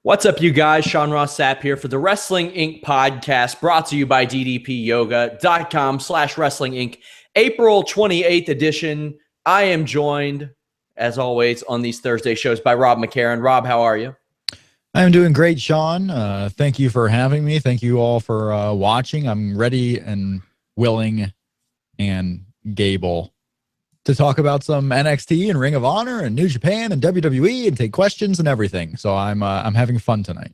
What's up, you guys? Sean Ross Sapp here for the Wrestling Inc. podcast, brought to you by ddpyoga.com/Wrestling Inc. April 28th edition. I am joined, as always, on these Thursday shows by Rob McCarron. Rob, how are you? I'm doing great, Sean. Thank you for having me. Thank you all for watching. I'm ready and willing and Gable to talk about some NXT and Ring of Honor and New Japan and WWE and take questions and everything. So I'm having fun tonight.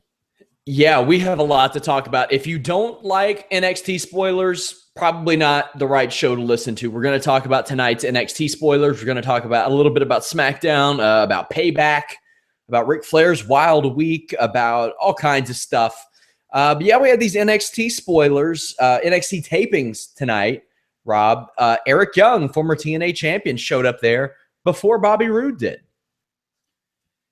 Yeah, we have a lot to talk about. If you don't like NXT spoilers, probably not the right show to listen to. We're going to talk about tonight's NXT spoilers. We're going to talk about a little bit about Smackdown, about Payback, about Ric Flair's Wild Week, about all kinds of stuff. But yeah, we had these NXT spoilers, NXT tapings tonight. Rob, Eric Young, former TNA champion, showed up there before Bobby Roode did.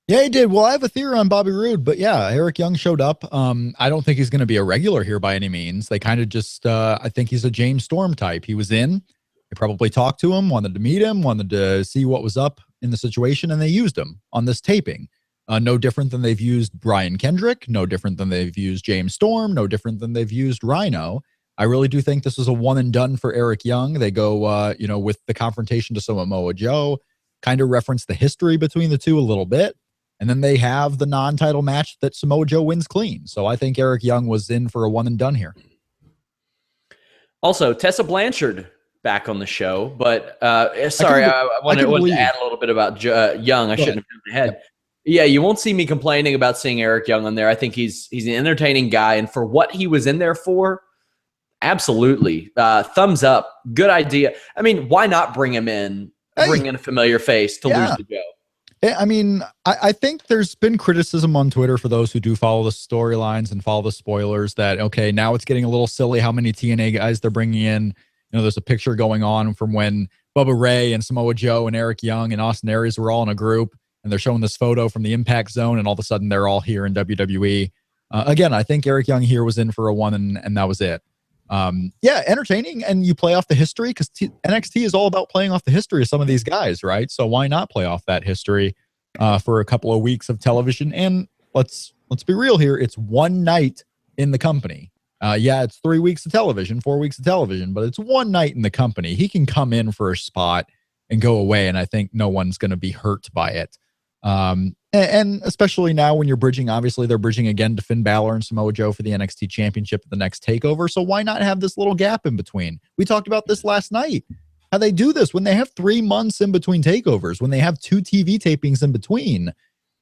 Yeah, he did. Well, I have a theory on Bobby Roode, but yeah, Eric Young showed up. I don't think he's going to be a regular here by any means. They kind of just, I think he's a James Storm type. He was in, they probably talked to him, wanted to meet him, wanted to see what was up in the situation, and they used him on this taping. No different than they've used Brian Kendrick, no different than they've used James Storm, no different than they've used Rhino. I really do think this was a one and done for Eric Young. They go, with the confrontation to Samoa Joe, kind of reference the history between the two a little bit. And then they have the non-title match that Samoa Joe wins clean. So I think Eric Young was in for a one and done here. Also, Tessa Blanchard back on the show. But sorry, I wanted to add a little bit about Young. I shouldn't have jumped ahead. Yep. Yeah, you won't see me complaining about seeing Eric Young on there. I think he's an entertaining guy. And for what he was in there for, absolutely. Thumbs up. Good idea. I mean, why not bring him in, bring in a familiar face to lose the Joe? I mean, I think there's been criticism on Twitter for those who do follow the storylines and follow the spoilers that, okay, now it's getting a little silly how many TNA guys they're bringing in. You know, there's a picture going on from when Bubba Ray and Samoa Joe and Eric Young and Austin Aries were all in a group, and they're showing this photo from the Impact Zone, and all of a sudden they're all here in WWE. Again, I think Eric Young here was in for a one, and that was it. Yeah, entertaining, and you play off the history because NXT is all about playing off the history of some of these guys, right? So why not play off that history for a couple of weeks of television? And let's be real here, it's one night in the company. Yeah, it's 3 weeks of television, 4 weeks of television, but it's one night in the company. He can come in for a spot and go away, and I think no one's going to be hurt by it. And especially now when you're bridging, obviously they're bridging again to Finn Balor and Samoa Joe for the NXT Championship at the next takeover. So why not have this little gap in between? We talked about this last night, how they do this when they have 3 months in between takeovers, when they have 2 TV tapings in between.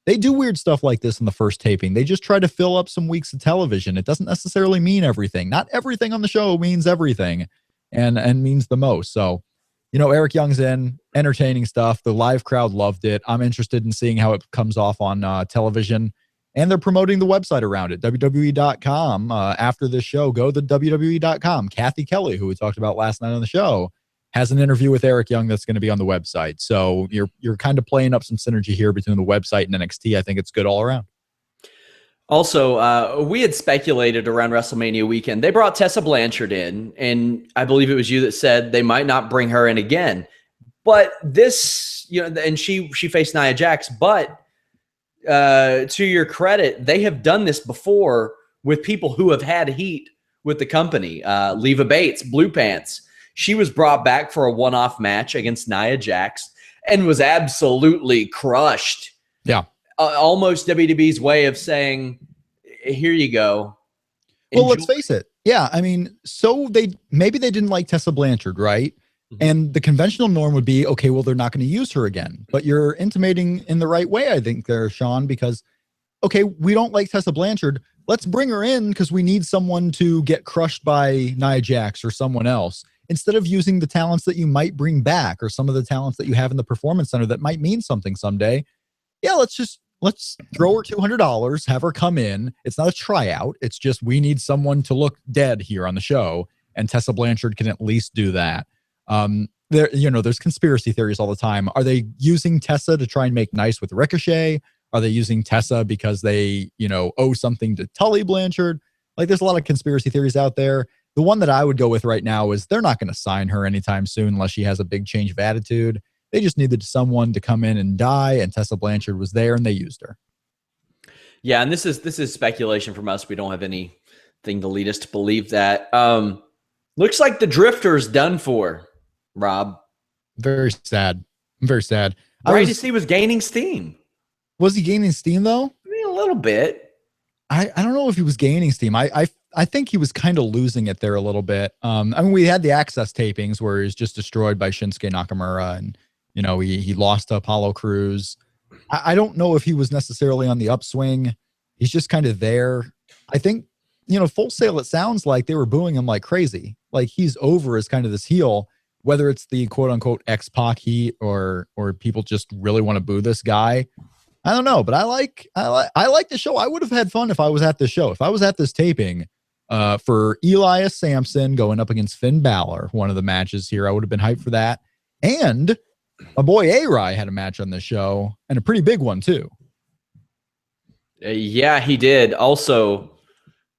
They do weird stuff like this in the first taping. They just try to fill up some weeks of television. It doesn't necessarily mean everything. Not everything on the show means everything and means the most. So, you know, Eric Young's in, entertaining stuff. The live crowd loved it. I'm interested in seeing how it comes off on television. And they're promoting the website around it, WWE.com. After this show, go to WWE.com. Kathy Kelly, who we talked about last night on the show, has an interview with Eric Young that's going to be on the website. So you're kind of playing up some synergy here between the website and NXT. I think it's good all around. Also, we had speculated around WrestleMania weekend. They brought Tessa Blanchard in, and I believe it was you that said they might not bring her in again. But this, and she faced Nia Jax. But to your credit, they have done this before with people who have had heat with the company. Leva Bates, Blue Pants. She was brought back for a one-off match against Nia Jax and was absolutely crushed. Yeah. Almost WWE's way of saying, here you go. Enjoy. Well, let's face it. Yeah, I mean, so maybe they didn't like Tessa Blanchard, right? Mm-hmm. And the conventional norm would be, okay, well, they're not going to use her again. But you're intimating in the right way, I think, there, Sean, because, okay, we don't like Tessa Blanchard. Let's bring her in because we need someone to get crushed by Nia Jax or someone else, instead of using the talents that you might bring back or some of the talents that you have in the Performance Center that might mean something someday. Yeah, let's throw her $200, have her come in. It's not a tryout. It's just we need someone to look dead here on the show, and Tessa Blanchard can at least do that. There's conspiracy theories all the time. Are they using Tessa to try and make nice with Ricochet? Are they using Tessa because they, owe something to Tully Blanchard? Like, there's a lot of conspiracy theories out there. The one that I would go with right now is they're not going to sign her anytime soon unless she has a big change of attitude. They just needed someone to come in and die, and Tessa Blanchard was there, and they used her. Yeah, and this is speculation from us. We don't have anything to lead us to believe that. Looks like the Drifter's done for, Rob. Very sad. I'm very sad. He was gaining steam. Was he gaining steam though? I mean, a little bit. I don't know if he was gaining steam. I think he was kind of losing it there a little bit. I mean, we had the Access tapings where he was just destroyed by Shinsuke Nakamura, and he lost to Apollo Crews. I don't know if he was necessarily on the upswing. He's just kind of there. I think, Full Sail, it sounds like they were booing him like crazy. Like he's over as kind of this heel, whether it's the quote unquote X-Pac heat or people just really want to boo this guy. I don't know, but I like the show. I would have had fun if I was at this show. If I was at this taping for Elias Sampson going up against Finn Balor, one of the matches here, I would have been hyped for that. And my boy A-Rai had a match on the show, and a pretty big one too. Yeah, he did. Also,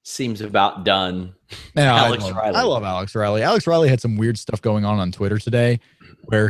seems about done. Yeah, I love Alex Riley. Alex Riley had some weird stuff going on Twitter today, where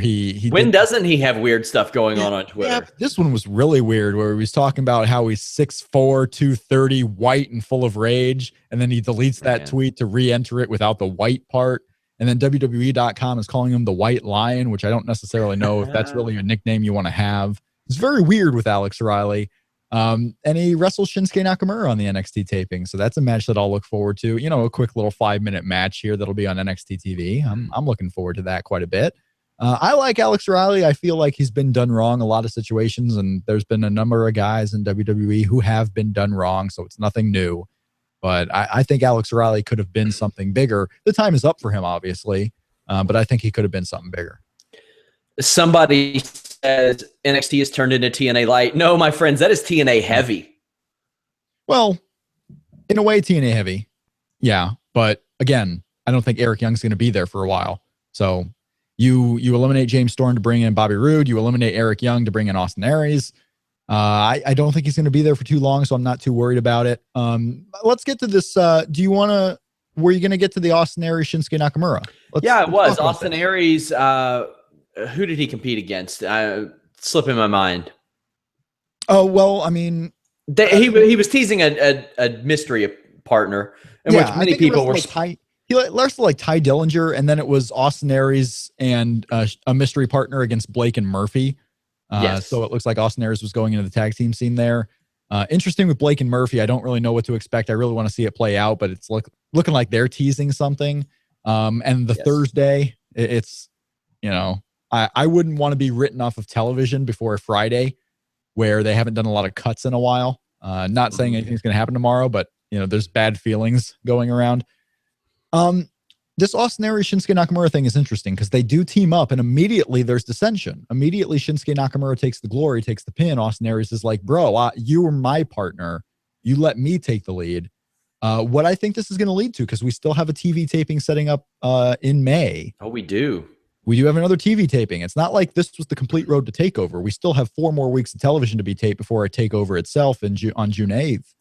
when doesn't he have weird stuff going on Twitter? Yeah, this one was really weird, where he was talking about how he's 6'4", 230, white and full of rage, and then he deletes that tweet to re-enter it without the white part. And then WWE.com is calling him the White Lion, which I don't necessarily know if that's really a nickname you want to have. It's very weird with Alex Riley. And he wrestles Shinsuke Nakamura on the NXT taping. So that's a match that I'll look forward to. A quick little 5-minute match here that'll be on NXT TV. I'm looking forward to that quite a bit. I like Alex Riley. I feel like he's been done wrong a lot of situations, and there's been a number of guys in WWE who have been done wrong, so it's nothing new. But I think Alex Riley could have been something bigger. The time is up for him, obviously, but I think he could have been something bigger. Somebody says NXT has turned into TNA light. No, my friends, that is TNA heavy. Well, in a way, TNA heavy. Yeah, but again, I don't think Eric Young's going to be there for a while. So you eliminate James Storm to bring in Bobby Roode. You eliminate Eric Young to bring in Austin Aries. I don't think he's going to be there for too long, so I'm not too worried about it. Let's get to this. Were you going to get to the Austin Aries Shinsuke Nakamura? It was. Austin Aries, who did he compete against? Slipping my mind. Oh, well, I mean... he was teasing a mystery partner, in which many people were... He wrestled like Ty Dillinger, and then it was Austin Aries and a mystery partner against Blake and Murphy. Yes. So it looks like Austin Aries was going into the tag team scene there. Interesting with Blake and Murphy. I don't really know what to expect. I really want to see it play out, but it's looking like they're teasing something. And the Thursday, it's, I wouldn't want to be written off of television before a Friday where they haven't done a lot of cuts in a while. Not saying anything's going to happen tomorrow, but there's bad feelings going around. This Austin Aries Shinsuke Nakamura thing is interesting because they do team up, and immediately there's dissension. Immediately Shinsuke Nakamura takes the glory, takes the pin. Austin Aries is like, bro, you were my partner. You let me take the lead. What I think this is going to lead to, because we still have a TV taping setting up in May. Oh, we do. We do have another TV taping. It's not like this was the complete road to TakeOver. We still have 4 more weeks of television to be taped before a TakeOver itself on June 8th.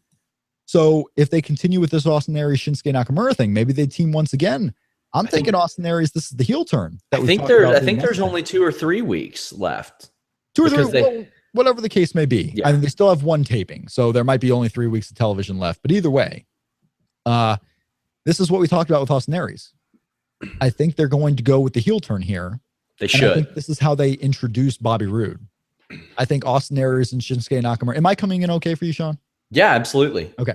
So if they continue with this Austin Aries Shinsuke Nakamura thing, maybe they team once again. I'm thinking Austin Aries, this is the heel turn. I think there's only 2 or 3 weeks left. 2 or 3, whatever the case may be. Yeah. I mean, they still have 1 taping, so there might be only 3 weeks of television left. But either way, this is what we talked about with Austin Aries. I think they're going to go with the heel turn here. They should. I think this is how they introduce Bobby Roode. I think Austin Aries and Shinsuke Nakamura. Am I coming in okay for you, Sean? Yeah, absolutely. Okay.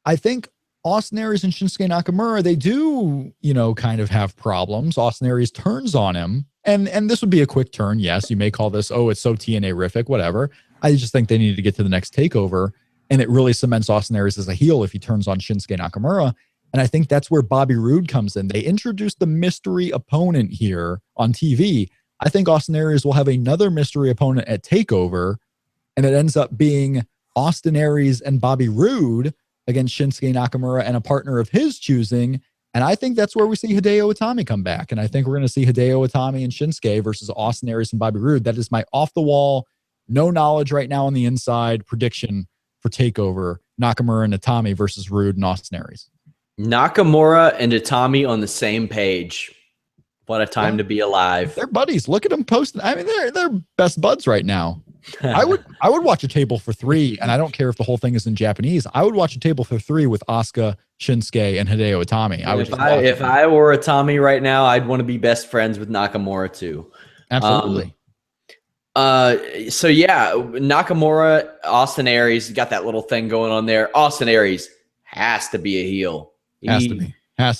I think Austin Aries and Shinsuke Nakamura, they do, kind of have problems. Austin Aries turns on him, and this would be a quick turn. Yes, you may call this, it's so TNA-rific, whatever. I just think they need to get to the next TakeOver, and it really cements Austin Aries as a heel if he turns on Shinsuke Nakamura. And I think that's where Bobby Roode comes in. They introduced the mystery opponent here on TV. I think Austin Aries will have another mystery opponent at TakeOver, and it ends up being Austin Aries and Bobby Roode against Shinsuke Nakamura and a partner of his choosing. And I think that's where we see Hideo Itami come back. And I think we're going to see Hideo Itami and Shinsuke versus Austin Aries and Bobby Roode. That is my off-the-wall, no knowledge right now on the inside prediction for TakeOver. Nakamura and Itami versus Roode and Austin Aries. Nakamura and Itami on the same page. What a time to be alive. They're buddies. Look at them posting. I mean, they're best buds right now. I would watch a table for 3, and I don't care if the whole thing is in Japanese. I would watch a table for 3 with Asuka, Shinsuke, and Hideo Itami. If I were Itami right now, I'd want to be best friends with Nakamura too. Absolutely. So yeah, Nakamura, Austin Aries got that little thing going on there. Austin Aries has to be a heel. Has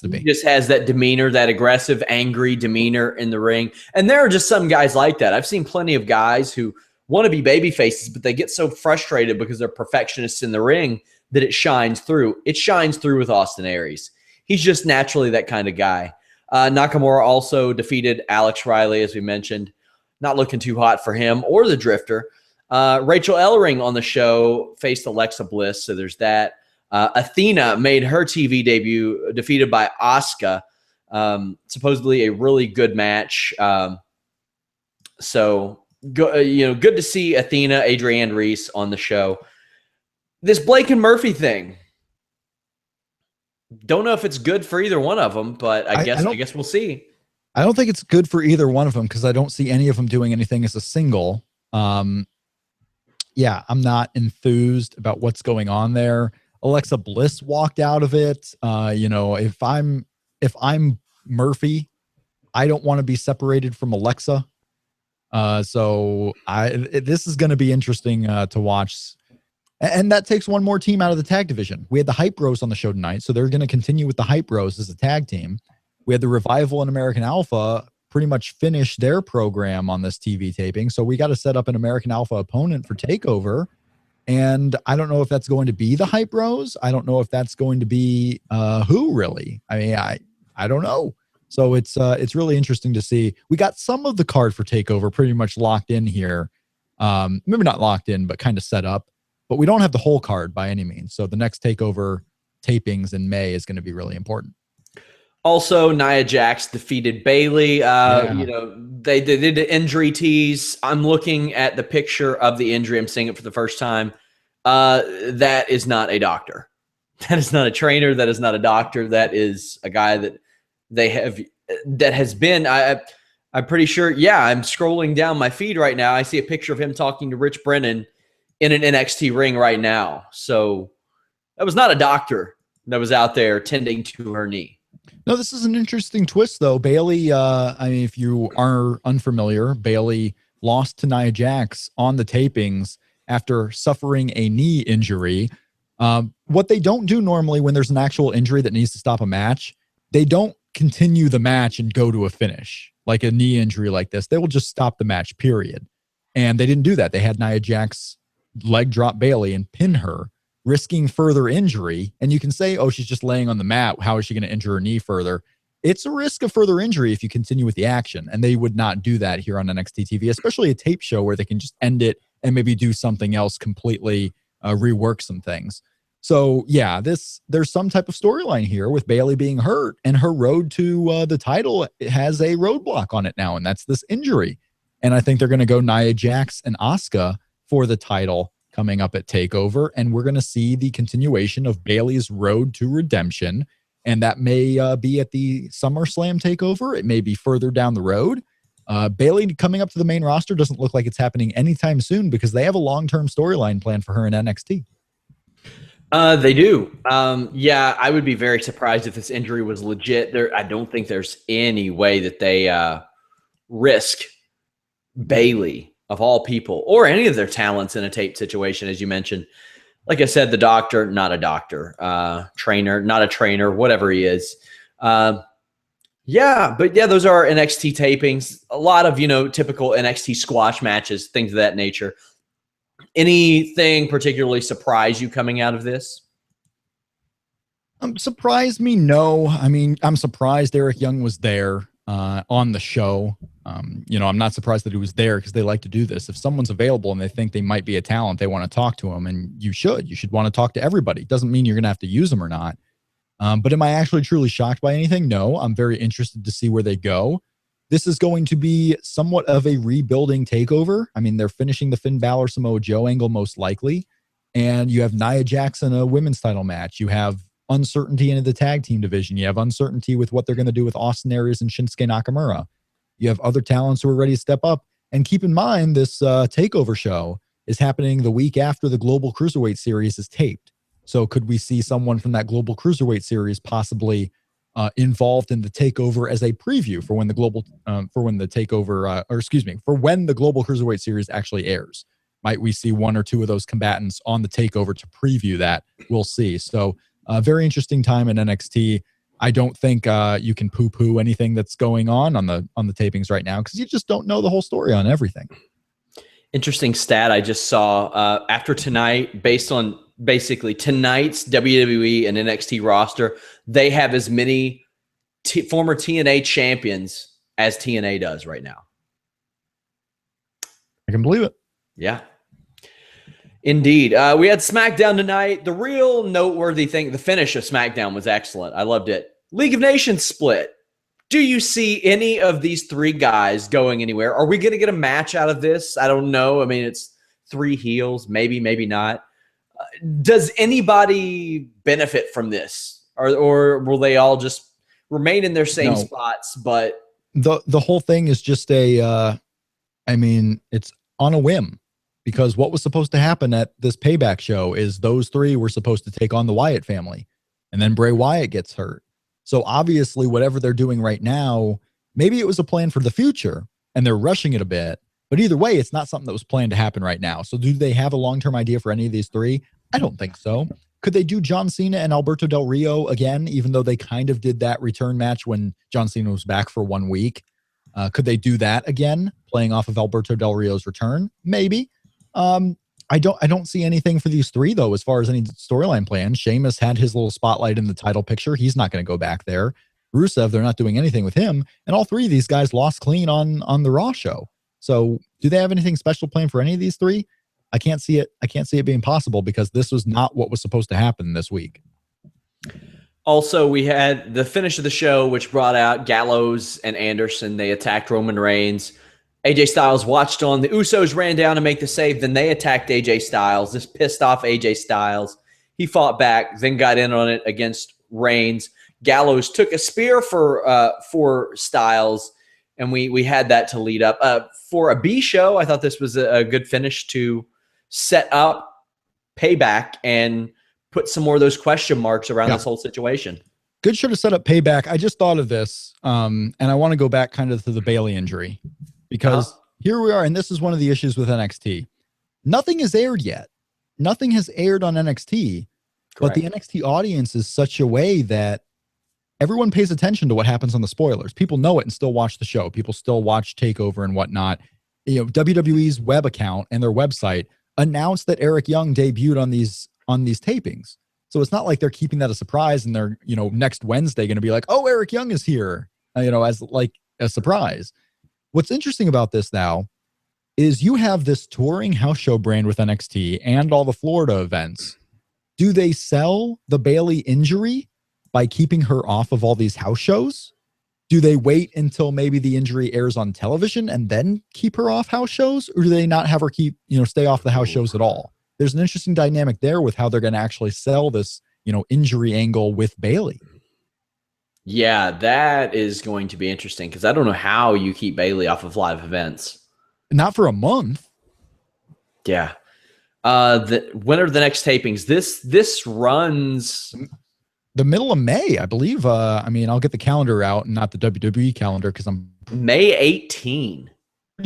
to be. He just has that demeanor, that aggressive, angry demeanor in the ring. And there are just some guys like that. I've seen plenty of guys who want to be baby faces, but they get so frustrated because they're perfectionists in the ring that it shines through. It shines through with Austin Aries. He's just naturally that kind of guy. Nakamura also defeated Alex Riley, as we mentioned. Not looking too hot for him or the Drifter. Rachel Ellering on the show faced Alexa Bliss, so there's that. Athena made her TV debut, defeated by Asuka. Supposedly a really good match. So good to see Athena, Adrienne Reese on the show. This Blake and Murphy thing. Don't know if it's good for either one of them, but I guess we'll see. I don't think it's good for either one of them because I don't see any of them doing anything as a single. Yeah, I'm not enthused about what's going on there. Alexa Bliss walked out of it. If I'm Murphy, I don't want to be separated from Alexa. So this is going to be interesting to watch. And that takes one more team out of the tag division. We had the Hype Bros on the show tonight, so they're going to continue with the Hype Bros as a tag team. We had the Revival and American Alpha pretty much finish their program on this TV taping. So we got to set up an American Alpha opponent for TakeOver. And I don't know if that's going to be the Hype Bros. I don't know if that's going to be who really. I mean, I don't know. So it's really interesting to see. We got some of the card for TakeOver pretty much locked in here. Maybe not locked in, but kind of set up. But we don't have the whole card by any means. So the next TakeOver tapings in May is going to be really important. Also, Nia Jax defeated Bayley. They did the injury tease. I'm looking at the picture of the injury. I'm seeing it for the first time. That is not a doctor. That is not a trainer. That is not a doctor. That is a guy that has been. I'm pretty sure. Yeah, I'm scrolling down my feed right now. I see a picture of him talking to Rich Brennan in an NXT ring right now. So that was not a doctor that was out there tending to her knee. No, this is an interesting twist, though. Bayley, if you are unfamiliar, Bayley lost to Nia Jax on the tapings after suffering a knee injury. What they don't do normally when there's an actual injury that needs to stop a match, they don't continue the match and go to a finish. Like a knee injury like this, they will just stop the match, period. And they didn't do that. They had Nia Jax leg drop Bayley and pin her, risking further injury. And you can say, oh, she's just laying on the mat. How is she going to injure her knee further? It's a risk of further injury if you continue with the action. And they would not do that here on NXT TV, especially a tape show where they can just end it and maybe do something else completely, rework some things. So yeah, there's some type of storyline here with Bayley being hurt, and her road to the title has a roadblock on it now, and that's this injury. And I think they're going to go Nia Jax and Asuka for the title coming up at TakeOver, and we're going to see the continuation of Bayley's road to redemption, and that may be at the SummerSlam TakeOver. It may be further down the road. Bayley coming up to the main roster doesn't look like it's happening anytime soon because they have a long-term storyline plan for her in NXT. They do. I would be very surprised if this injury was legit. I don't think there's any way that they risk Bayley, of all people, or any of their talents in a tape situation, as you mentioned. Like I said, the doctor, not a doctor, trainer, not a trainer, whatever he is. Those are NXT tapings. A lot of, typical NXT squash matches, things of that nature. Anything particularly surprise you coming out of this? Surprised me, no. I mean, I'm surprised Eric Young was there on the show. I'm not surprised that he was there because they like to do this. If someone's available and they think they might be a talent, they want to talk to him, and you should want to talk to everybody. Doesn't mean you're going to have to use them or not. But am I actually truly shocked by anything? No, I'm very interested to see where they go. This is going to be somewhat of a rebuilding TakeOver. I mean, they're finishing the Finn Balor Samoa Joe angle most likely. And you have Nia Jax in a women's title match. You have uncertainty in the tag team division. You have uncertainty with what they're going to do with Austin Aries and Shinsuke Nakamura. You have other talents who are ready to step up. And keep in mind, this takeover show is happening the week after the Global Cruiserweight Series is taped. So could we see someone from that Global Cruiserweight Series possibly involved in the takeover as a preview for when the Global for when the Global Cruiserweight Series actually airs? Might we see one or two of those combatants on the takeover to preview that? We'll see. So very interesting time in NXT. I don't think you can poo-poo anything that's going on the tapings right now, because you just don't know the whole story on everything. Interesting stat I just saw after tonight, based on basically tonight's WWE and NXT roster, they have as many former TNA champions as TNA does right now. I can believe it. Yeah. Indeed. We had Smackdown tonight. The real noteworthy thing, the finish of Smackdown was excellent. I loved it. League of Nations split. Do you see any of these three guys going anywhere? Are we going to get a match out of this? I don't know. I mean, it's three heels, maybe, maybe not. Does anybody benefit from this? Or will they all just remain in their same spots? But the whole thing is just it's on a whim. Because what was supposed to happen at this Payback show is those three were supposed to take on the Wyatt family. And then Bray Wyatt gets hurt. So obviously, whatever they're doing right now, maybe it was a plan for the future and they're rushing it a bit. But either way, it's not something that was planned to happen right now. So do they have a long-term idea for any of these three? I don't think so. Could they do John Cena and Alberto Del Rio again, even though they kind of did that return match when John Cena was back for 1 week? Could they do that again, playing off of Alberto Del Rio's return? Maybe. I don't see anything for these three, though, as far as any storyline plan. Sheamus had his little spotlight in the title picture. He's not going to go back there. Rusev, they're not doing anything with him. And all three of these guys lost clean on the Raw show. So do they have anything special planned for any of these three? I can't see it. I can't see it being possible, because this was not what was supposed to happen this week. Also, we had the finish of the show, which brought out Gallows and Anderson. They attacked Roman Reigns. AJ Styles watched on. The Usos ran down to make the save. Then they attacked AJ Styles. This pissed off AJ Styles. He fought back, then got in on it against Reigns. Gallows took a spear for Styles, and we had that to lead up. For a B show, I thought this was a good finish to set up Payback and put some more of those question marks around this whole situation. Good show to set up Payback. I just thought of this, and I want to go back kind of to the Bayley injury. Because here we are, and this is one of the issues with NXT. Nothing is aired yet. Nothing has aired on NXT. Correct. But the NXT audience is such a way that everyone pays attention to what happens on the spoilers. People know it and still watch the show. People still watch TakeOver and whatnot. You know, WWE's web account and their website announced that Eric Young debuted on these tapings. So it's not like they're keeping that a surprise and they're, next Wednesday going to be like, oh, Eric Young is here, as like a surprise. What's interesting about this now is you have this touring house show brand with NXT and all the Florida events. Do they sell the Bayley injury by keeping her off of all these house shows? Do they wait until maybe the injury airs on television and then keep her off house shows? Or do they not have her stay off the house shows at all? There's an interesting dynamic there with how they're going to actually sell this, injury angle with Bayley. Yeah, that is going to be interesting, because I don't know how you keep Bayley off of live events. Not for a month. Yeah. When are the next tapings? This runs the middle of May, I believe. I'll get the calendar out and not the WWE calendar, because I'm May 18.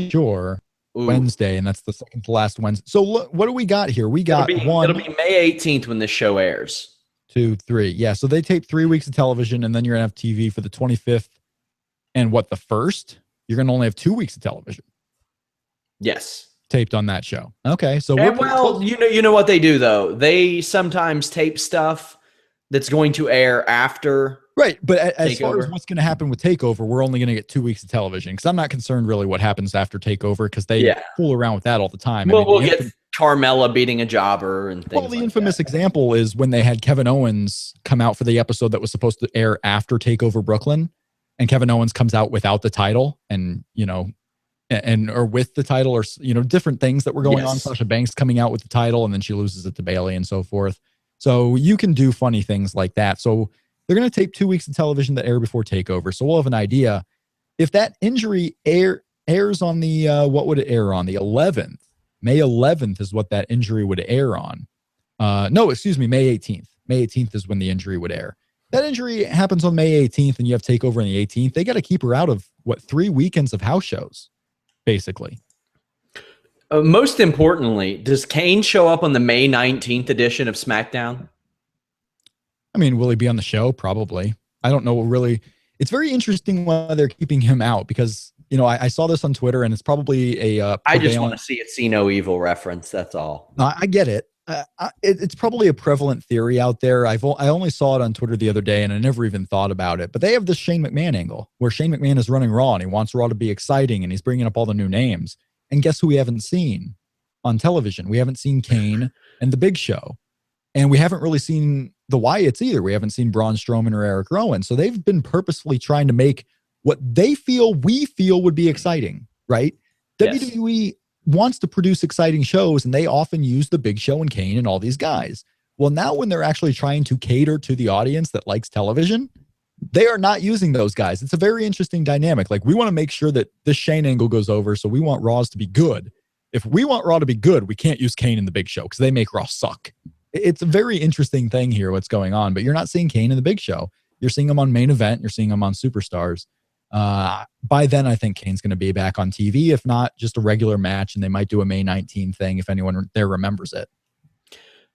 Sure. Ooh. Wednesday, and that's the second to last Wednesday. So look, what do we got here? We got it'll be May 18th when this show airs. 2, 3. Yeah, so they tape 3 weeks of television, and then you're going to have TV for the 25th. And the 1st? You're going to only have 2 weeks of television. Yes. Taped on that show. Okay, so you know what they do, though? They sometimes tape stuff that's going to air after. Right, but as far as what's going to happen with TakeOver, we're only going to get 2 weeks of television, because I'm not concerned really what happens after TakeOver, because they fool around with that all the time. We'll get Carmella beating a jobber and things. Well, the infamous example is when they had Kevin Owens come out for the episode that was supposed to air after TakeOver Brooklyn, and Kevin Owens comes out without the title, and or with the title, or different things that were going on. Sasha Banks coming out with the title, and then she loses it to Bayley and so forth. So you can do funny things like that. So they're going to tape 2 weeks of television that air before TakeOver. So we'll have an idea if that injury airs on the, what would it air on? The 11th. May 11th is what that injury would air on. No, excuse me, May 18th. May 18th is when the injury would air. That injury happens on May 18th, and you have TakeOver on the 18th. They got to keep her out of, 3 weekends of house shows, basically. Most importantly, does Kane show up on the May 19th edition of SmackDown? I mean, will he be on the show? Probably. I don't know, really. It's very interesting why they're keeping him out, because, I saw this on Twitter, and it's probably a I just want to see a See No Evil reference. That's all. I get it. It's probably a prevalent theory out there. I only saw it on Twitter the other day, and I never even thought about it. But they have this Shane McMahon angle where Shane McMahon is running Raw, and he wants Raw to be exciting, and he's bringing up all the new names. And guess who we haven't seen on television? We haven't seen Kane and The Big Show. And we haven't really seen the Wyatts either. We haven't seen Braun Strowman or Eric Rowan. So they've been purposefully trying to make what we feel would be exciting, right? Yes. WWE wants to produce exciting shows, and they often use The Big Show and Kane and all these guys. Well, now when they're actually trying to cater to the audience that likes television, they are not using those guys. It's a very interesting dynamic. Like, we want to make sure that this Shane angle goes over, so we want Raws to be good. If we want Raw to be good, we can't use Kane and The Big Show because they make Raw suck. It's a very interesting thing here, what's going on. But you're not seeing Kane and The Big Show. You're seeing him on Main Event. You're seeing him on Superstars. By then, I think Kane's going to be back on TV, if not just a regular match, and they might do a May 19 thing if anyone there remembers it.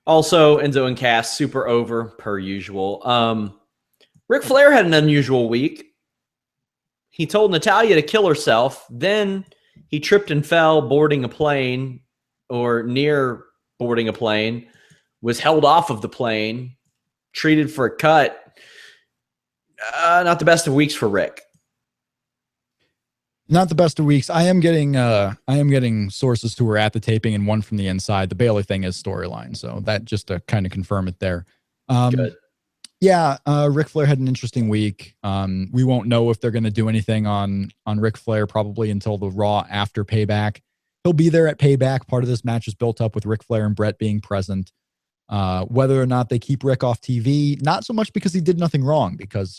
Also, Enzo and Cass, super over, per usual. Ric Flair had an unusual week. He told Natalya to kill herself. Then he tripped and fell boarding a plane, or near boarding a plane, was held off of the plane, treated for a cut. Not the best of weeks for Rick. Not the best of weeks. I am getting sources who were at the taping and one from the inside. The Bayley thing is storyline, so that just to kind of confirm it there. Good. Yeah, Ric Flair had an interesting week. We won't know if they're going to do anything on Ric Flair probably until the Raw after Payback. He'll be there at Payback. Part of this match is built up with Ric Flair and Brett being present. Whether or not they keep Rick off TV, not so much because he did nothing wrong, because,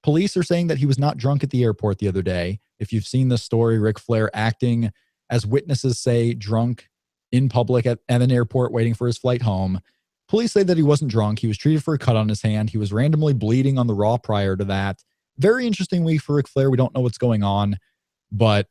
police are saying that he was not drunk at the airport the other day. If you've seen this story, Ric Flair acting, as witnesses say, drunk in public at an airport waiting for his flight home. Police say that he wasn't drunk. He was treated for a cut on his hand. He was randomly bleeding on the Raw prior to that. Very interesting week for Ric Flair. We don't know what's going on, but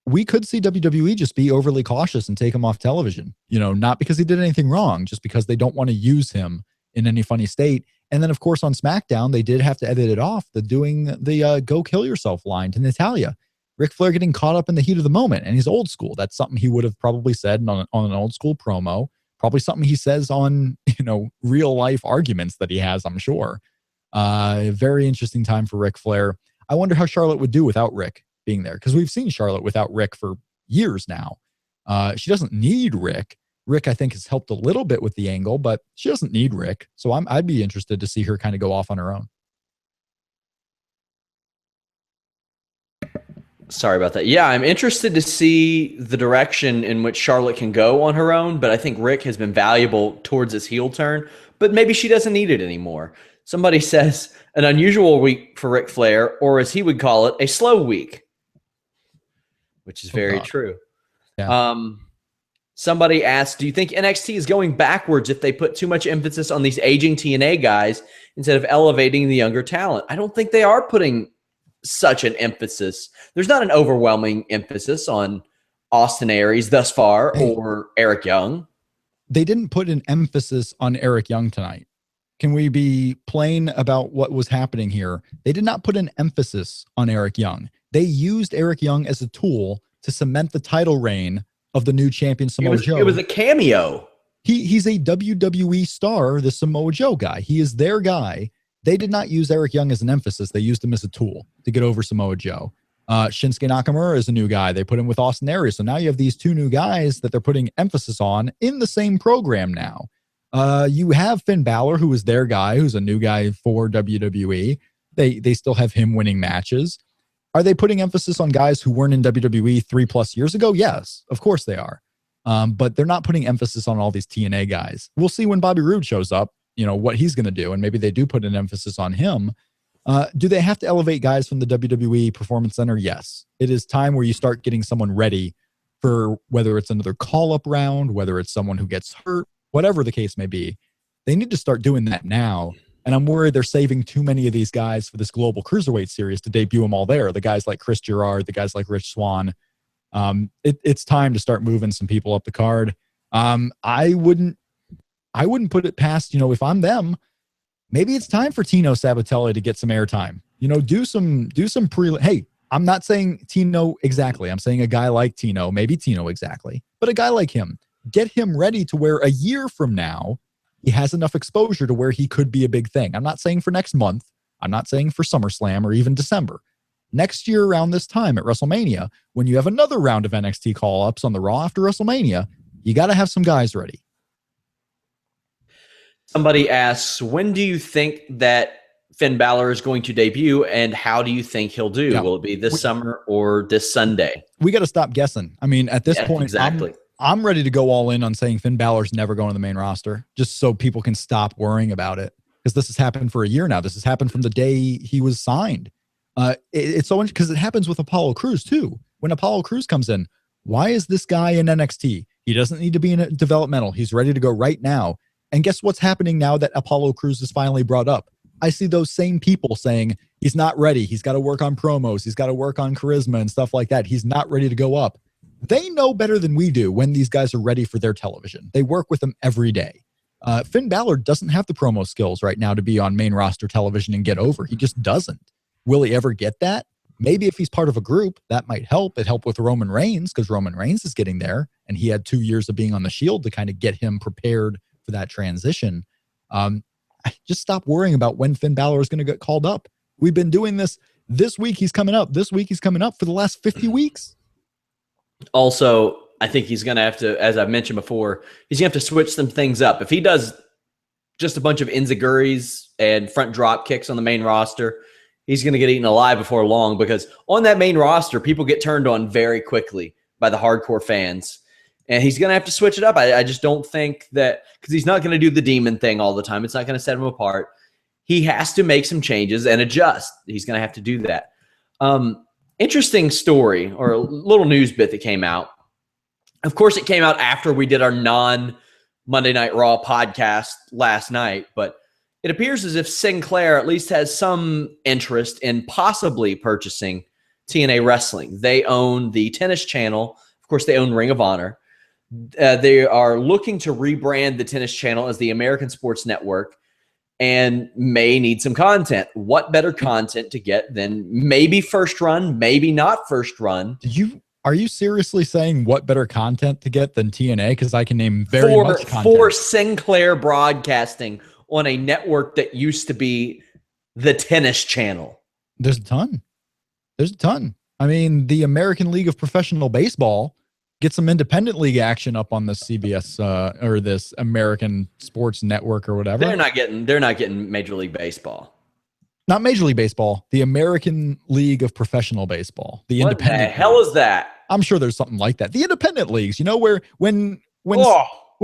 we could see WWE just be overly cautious and take him off television. Not because he did anything wrong, just because they don't want to use him in any funny state. And then, of course, on SmackDown, they did have to edit it off, doing the go kill yourself line to Natalya. Ric Flair getting caught up in the heat of the moment, and he's old school. That's something he would have probably said on an old school promo, probably something he says on, real life arguments that he has, I'm sure. Very interesting time for Ric Flair. I wonder how Charlotte would do without Rick being there, because we've seen Charlotte without Rick for years now. She doesn't need Rick. Rick, I think, has helped a little bit with the angle, but she doesn't need Rick. So I'd be interested to see her kind of go off on her own. Sorry about that. Yeah, I'm interested to see the direction in which Charlotte can go on her own, but I think Rick has been valuable towards his heel turn, but maybe she doesn't need it anymore. Somebody says an unusual week for Ric Flair, or as he would call it, a slow week, which is very true. Yeah. Somebody asked, do you think NXT is going backwards if they put too much emphasis on these aging TNA guys instead of elevating the younger talent? I don't think they are putting such an emphasis. There's not an overwhelming emphasis on Austin Aries thus far, or Eric Young. They didn't put an emphasis on Eric Young tonight. Can we be plain about what was happening here? They did not put an emphasis on Eric Young. They used Eric Young as a tool to cement the title reign of the new champion Samoa Joe. It was a cameo. He's a WWE star, the Samoa Joe guy. He is their guy. They did not use Eric Young as an emphasis. They used him as a tool to get over Samoa Joe. Shinsuke Nakamura is a new guy. They put him with Austin Aries. So now you have these two new guys that they're putting emphasis on in the same program now. You have Finn Balor, who is their guy, who's a new guy for WWE. They still have him winning matches. Are they putting emphasis on guys who weren't in WWE 3+ years ago? Yes, of course they are. But they're not putting emphasis on all these TNA guys. We'll see when Bobby Roode shows up, what he's going to do. And maybe they do put an emphasis on him. Do they have to elevate guys from the WWE Performance Center? Yes. It is time where you start getting someone ready for whether it's another call-up round, whether it's someone who gets hurt, whatever the case may be. They need to start doing that now. And I'm worried they're saving too many of these guys for this Global Cruiserweight series to debut them all there. The guys like Chris Gerard, the guys like Rich Swann. It's time to start moving some people up the card. I wouldn't put it past, if I'm them, maybe it's time for Tino Sabatelli to get some airtime. Do some hey, I'm not saying Tino exactly. I'm saying a guy like Tino, maybe Tino exactly, but a guy like him, get him ready to where a year from now, he has enough exposure to where he could be a big thing. I'm not saying for next month. I'm not saying for SummerSlam or even December. Next year around this time at WrestleMania, when you have another round of NXT call-ups on the Raw after WrestleMania, you got to have some guys ready. Somebody asks, when do you think that Finn Balor is going to debut, and how do you think he'll do? Yeah. Will it be this summer or this Sunday? We got to stop guessing. I mean, at this point, exactly. I'm ready to go all in on saying Finn Balor's never going to the main roster, just so people can stop worrying about it. Because this has happened for a year now. This has happened from the day he was signed. It's so interesting because it happens with Apollo Crews too. When Apollo Crews comes in, why is this guy in NXT? He doesn't need to be in a developmental. He's ready to go right now. And guess what's happening now that Apollo Crews is finally brought up? I see those same people saying he's not ready. He's got to work on promos. He's got to work on charisma and stuff like that. He's not ready to go up. They know better than we do when these guys are ready for their television. They work with them every day. Finn Balor doesn't have the promo skills right now to be on main roster television and get over. He just doesn't. Will he ever get that? Maybe if he's part of a group, that might help. It helped with Roman Reigns because Roman Reigns is getting there, and he had 2 years of being on the Shield to kind of get him prepared for that transition. Just stop worrying about when Finn Balor is going to get called up. We've been doing this week. He's coming up. This week he's coming up for the last 50 weeks. Also, I think he's going to have to, as I've mentioned before, he's going to have to switch some things up. If he does just a bunch of enziguris and front drop kicks on the main roster, he's going to get eaten alive before long, because on that main roster, people get turned on very quickly by the hardcore fans. And he's going to have to switch it up. I just don't think that, because he's not going to do the demon thing all the time. It's not going to set him apart. He has to make some changes and adjust. He's going to have to do that. Interesting story, or a little news bit that came out. Of course, it came out after we did our non-Monday Night Raw podcast last night, but it appears as if Sinclair at least has some interest in possibly purchasing TNA Wrestling. They own the tennis channel. Of course, they own Ring of Honor. They are looking to rebrand the tennis channel as the American Sports Network and may need some content. What better content to get than maybe First Run, maybe not First Run? Are you seriously saying what better content to get than TNA? Because I can name very much content. For Sinclair Broadcasting on a network that used to be the tennis channel. There's a ton. I mean, the American League of Professional Baseball get some independent league action up on this CBS or this American Sports Network or whatever. They're not getting Major League Baseball. Not Major League Baseball, the American League of Professional Baseball. The what independent. What the hell is that? I'm sure there's something like that. The independent leagues, where when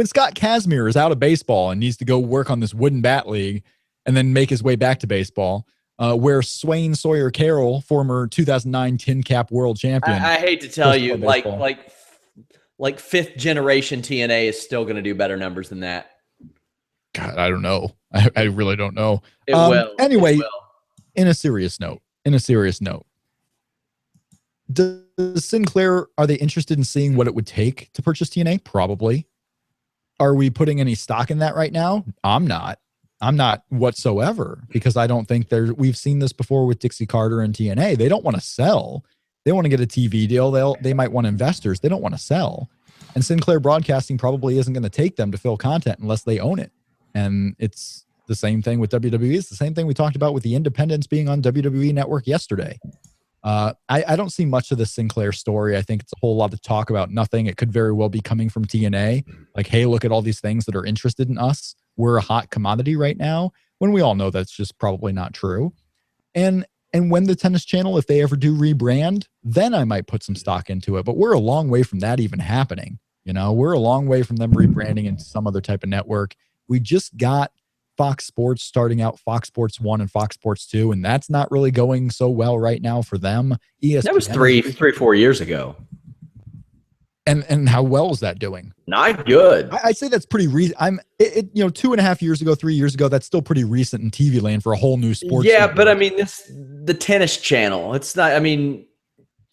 Scott Kazmir is out of baseball and needs to go work on this wooden bat league and then make his way back to baseball, where Swain Sawyer Carroll, former 2009 Tin Cap World Champion. I hate to tell you, like fifth generation TNA is still going to do better numbers than that. God, I don't know. I really don't know. It will. Anyway, it will. In a serious note, does Sinclair, are they interested in seeing what it would take to purchase TNA? Probably. Are we putting any stock in that right now? I'm not whatsoever, because I don't think we've seen this before with Dixie Carter and TNA. They don't want to sell. They want to get a TV deal. They might want investors. They don't want to sell. And Sinclair Broadcasting probably isn't going to take them to fill content unless they own it. And it's the same thing with WWE. It's the same thing we talked about with the independents being on WWE Network yesterday. I don't see much of the Sinclair story. I think it's a whole lot of talk about nothing. It could very well be coming from TNA. Like, hey, look at all these things that are interested in us. We're a hot commodity right now, when we all know that's just probably not true. And when the tennis channel, if they ever do rebrand, then I might put some stock into it. But we're a long way from that even happening. We're a long way from them rebranding into some other type of network. We just got Fox Sports starting out Fox Sports 1 and Fox Sports 2, and that's not really going so well right now for them. ESPN, that was 4 years ago. And how well is that doing? Not good. I'd say that's pretty recent. 2.5 years ago, 3 years ago, that's still pretty recent in TV land for a whole new sports. Yeah, but I mean, the tennis channel. It's not. I mean,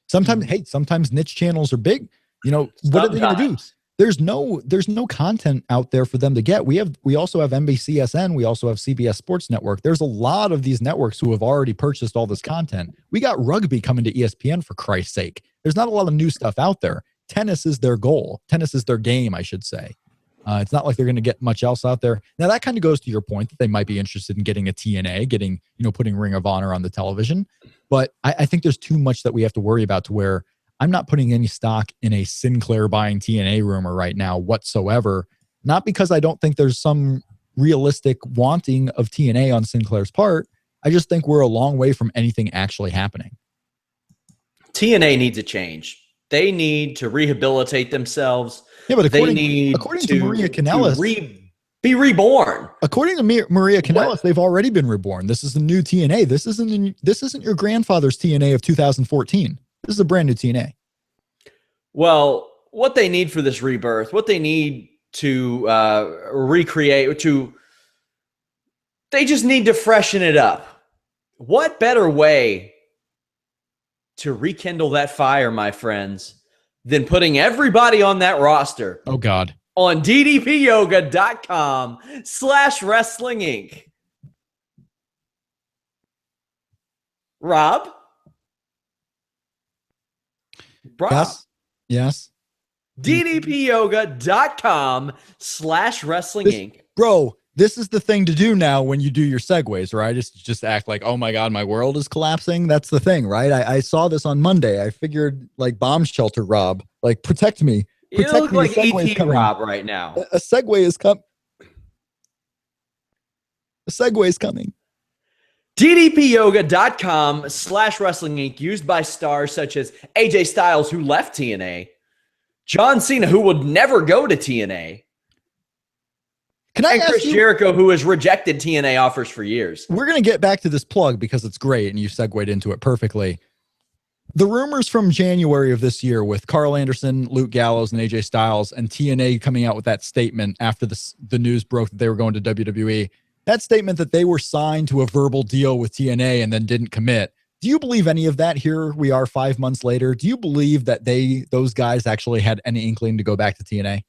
sometimes niche channels are big. What are they going to do? There's no content out there for them to get. We also have NBCSN. We also have CBS Sports Network. There's a lot of these networks who have already purchased all this content. We got rugby coming to ESPN, for Christ's sake. There's not a lot of new stuff out there. Tennis is their goal. Tennis is their game, I should say. It's not like they're going to get much else out there. Now, that kind of goes to your point that they might be interested in getting a TNA, putting Ring of Honor on the television. But I think there's too much that we have to worry about to where I'm not putting any stock in a Sinclair buying TNA rumor right now whatsoever. Not because I don't think there's some realistic wanting of TNA on Sinclair's part. I just think we're a long way from anything actually happening. TNA needs a change. They need to rehabilitate themselves. Yeah, but according to Maria Kanellis, be reborn. According to Maria Kanellis, they've already been reborn. This is the new TNA. This isn't your grandfather's TNA of 2014. This is a brand new TNA. Well, what they need for this rebirth, what they need to recreate, they just need to freshen it up. What better way to rekindle that fire, my friends, than putting everybody on that roster? Oh, God. On ddpyoga.com/wrestling inc. Rob? Yes. ddpyoga.com/wrestling inc. Bro, this is the thing to do now when you do your segues, right? Just act like, oh my God, my world is collapsing. That's the thing, right? I saw this on Monday. I figured like bomb shelter Rob, like protect me. You look like E.T. Rob right now. A segue is coming. A segue is coming. ddpyoga.com/wrestling inc. used by stars such as AJ Styles, who left TNA, John Cena, who would never go to TNA, and Chris Jericho, who has rejected TNA offers for years. We're going to get back to this plug because it's great and you segued into it perfectly. The rumors from January of this year with Carl Anderson, Luke Gallows, and AJ Styles, and TNA coming out with that statement after the news broke that they were going to WWE, that statement that they were signed to a verbal deal with TNA and then didn't commit. Do you believe any of that? Here we are 5 months later. Do you believe that those guys actually had any inkling to go back to TNA?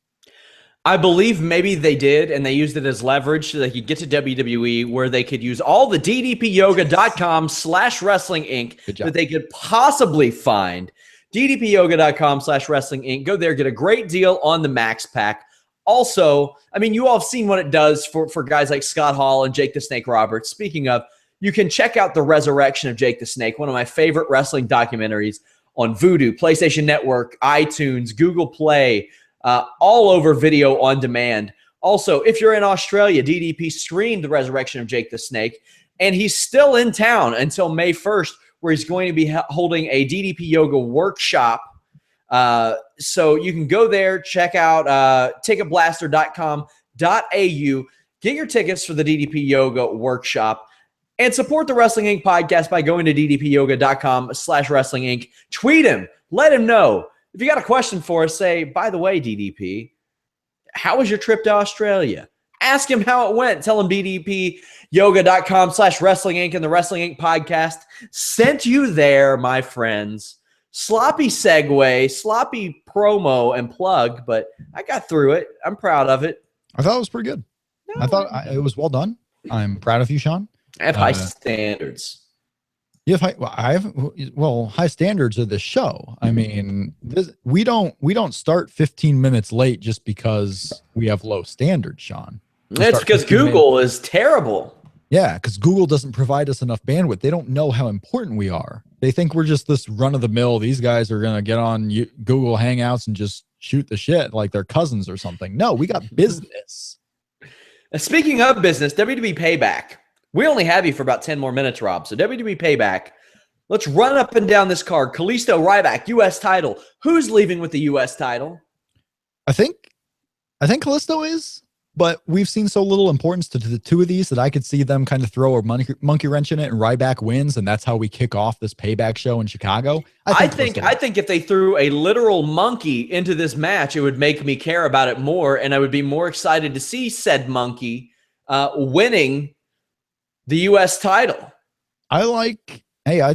I believe maybe they did, and they used it as leverage so they could get to WWE, where they could use all the ddpyoga.com/wrestling inc. that they could possibly find. ddpyoga.com/wrestling inc. Go there, get a great deal on the Max Pack. Also, I mean, you all have seen what it does for guys like Scott Hall and Jake the Snake Roberts. Speaking of, you can check out The Resurrection of Jake the Snake, one of my favorite wrestling documentaries, on Vudu, PlayStation Network, iTunes, Google Play, all over video on demand. Also, if you're in Australia, DDP streamed The Resurrection of Jake the Snake, and he's still in town until May 1st, where he's going to be holding a DDP Yoga workshop. So you can go there, check out ticketblaster.com.au, get your tickets for the DDP Yoga workshop, and support the Wrestling Inc. podcast by going to ddpyoga.com/wrestling inc. Tweet him. Let him know. If you got a question for us, say, by the way, DDP, how was your trip to Australia? Ask him how it went. Tell him ddpyoga.com/wrestling inc. and the Wrestling Inc. podcast sent you there, my friends. Sloppy segue, sloppy promo and plug, but I got through it. I'm proud of it. I thought it was pretty good. No. I thought it was well done. I'm proud of you, Sean. I have high standards. You have high standards of the show. I mean, we don't start 15 minutes late just because we have low standards, Sean. It's because Google is terrible. Yeah, because Google doesn't provide us enough bandwidth. They don't know how important we are. They think we're just this run-of-the-mill. These guys are going to get on Google Hangouts and just shoot the shit like they're cousins or something. No, we got business. Speaking of business, WWE Payback. We only have you for about 10 more minutes, Rob. So WWE Payback. Let's run up and down this card. Kalisto Ryback, U.S. title. Who's leaving with the U.S. title? I think Kalisto is. But we've seen so little importance to the two of these that I could see them kind of throw a monkey wrench in it and Ryback wins, and that's how we kick off this Payback show in Chicago. I think if they threw a literal monkey into this match, it would make me care about it more, and I would be more excited to see said monkey winning the U.S. title. I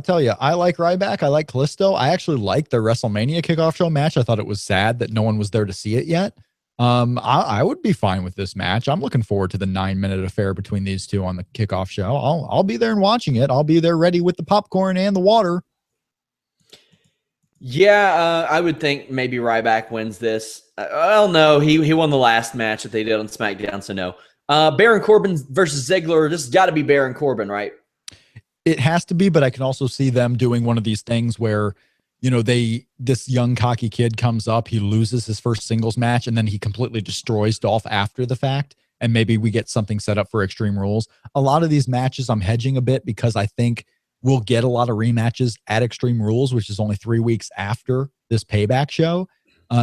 tell you, I like Ryback. I like Kalisto. I actually like their WrestleMania kickoff show match. I thought it was sad that no one was there to see it yet. I would be fine with this match. I'm looking forward to the 9-minute affair between these two on the kickoff show. I'll be there and watching it. I'll be there ready with the popcorn and the water. Yeah, I would think maybe Ryback wins this. Well, no, he won the last match that they did on SmackDown, so no. Baron Corbin versus Ziggler. This has got to be Baron Corbin, right? It has to be, but I can also see them doing one of these things where, you know, this young cocky kid comes up, he loses his first singles match, and then he completely destroys Dolph after the fact, and maybe we get something set up for Extreme Rules. A lot of these matches I'm hedging a bit because I think we'll get a lot of rematches at Extreme Rules, which is only 3 weeks after this Payback show.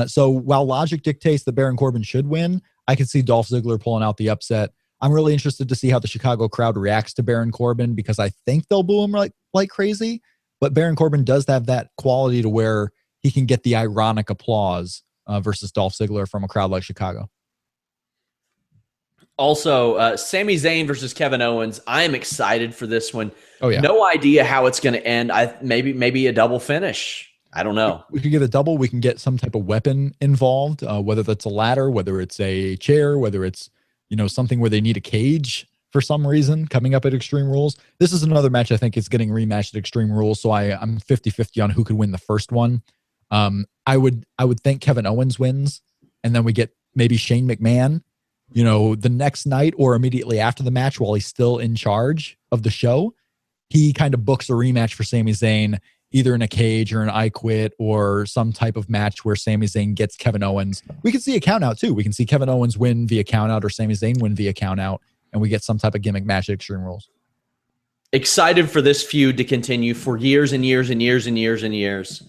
So while logic dictates that Baron Corbin should win, I can see Dolph Ziggler pulling out the upset. I'm really interested to see how the Chicago crowd reacts to Baron Corbin because I think they'll boo him like crazy. But Baron Corbin does have that quality to where he can get the ironic applause versus Dolph Ziggler from a crowd like Chicago. Also, Sami Zayn versus Kevin Owens. I am excited for this one. Oh yeah. No idea how it's going to end. Maybe a double finish. I don't know. We could get a double. We can get some type of weapon involved, whether that's a ladder, whether it's a chair, whether it's, you know, something where they need a cage for some reason coming up at Extreme Rules. This is another match I think is getting rematched at Extreme Rules, so I'm 50-50 on who could win the first one. I would think Kevin Owens wins, and then we get maybe Shane McMahon, you know, the next night or immediately after the match while he's still in charge of the show. He kind of books a rematch for Sami Zayn, either in a cage or an I Quit or some type of match where Sami Zayn gets Kevin Owens. We can see a count out too. We can see Kevin Owens win via count out or Sami Zayn win via count out, and we get some type of gimmick match at Extreme Rules. Excited for this feud to continue for years and years and years and years and years.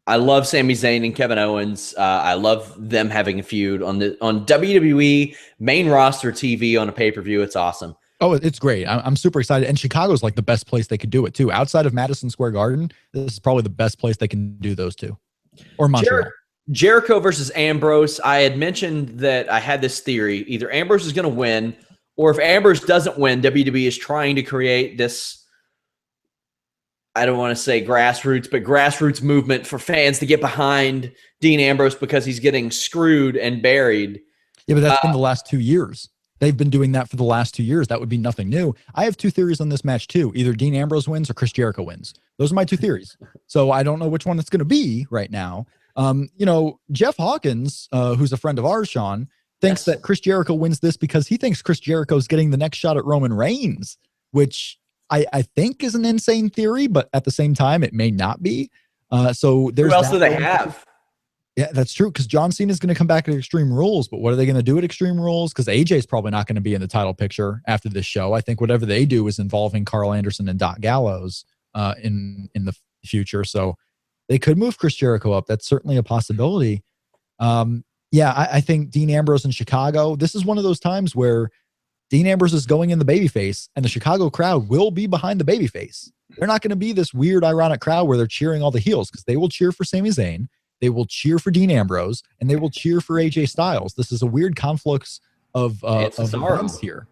I love Sami Zayn and Kevin Owens. I love them having a feud on WWE main roster TV on a pay-per-view. It's awesome. Oh, it's great. I'm super excited. And Chicago's like the best place they could do it too. Outside of Madison Square Garden, this is probably the best place they can do those two. Or Montreal. Jericho versus Ambrose. I had mentioned that I had this theory. Either Ambrose is going to win, or if Ambrose doesn't win, WWE is trying to create this, I don't want to say grassroots, but grassroots movement for fans to get behind Dean Ambrose because he's getting screwed and buried. Yeah, but that's been the last 2 years. They've been doing that for the last 2 years. That would be nothing new. I have two theories on this match too. Either Dean Ambrose wins or Chris Jericho wins. Those are my two theories. So I don't know which one it's going to be right now. You know, Jeff Hawkins, who's a friend of ours, Sean, thinks that Chris Jericho wins this because he thinks Chris Jericho's getting the next shot at Roman Reigns, which I think is an insane theory, but at the same time, it may not be. So there's who else do they have? Yeah, that's true. Because John Cena is going to come back at Extreme Rules, but what are they going to do at Extreme Rules? Because AJ is probably not going to be in the title picture after this show. I think whatever they do is involving Carl Anderson and Doc Gallows in the future. So they could move Chris Jericho up. That's certainly a possibility. Yeah, I think Dean Ambrose in Chicago. This is one of those times where Dean Ambrose is going in the babyface, and the Chicago crowd will be behind the babyface. They're not going to be this weird, ironic crowd where they're cheering all the heels, because they will cheer for Sami Zayn. They will cheer for Dean Ambrose, and they will cheer for AJ Styles. This is a weird conflux of events here.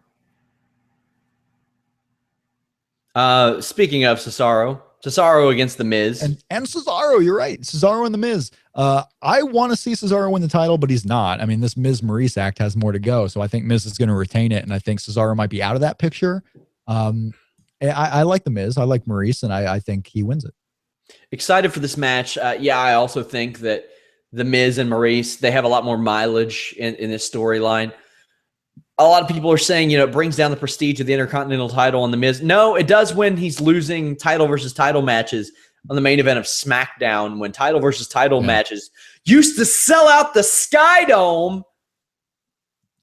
Speaking of Cesaro against The Miz. And Cesaro, you're right. Cesaro and The Miz. I want to see Cesaro win the title, but he's not. I mean, this Miz-Maurice act has more to go, so I think Miz is going to retain it, and I think Cesaro might be out of that picture. I like The Miz. I like Maurice, and I think he wins it. Excited for this match. Yeah, I also think that The Miz and Maurice, they have a lot more mileage in this storyline. A lot of people are saying, you know, it brings down the prestige of the Intercontinental title on The Miz. No, it does when he's losing title versus title matches on the main event of Smackdown, when title versus title matches used to sell out the Sky Dome.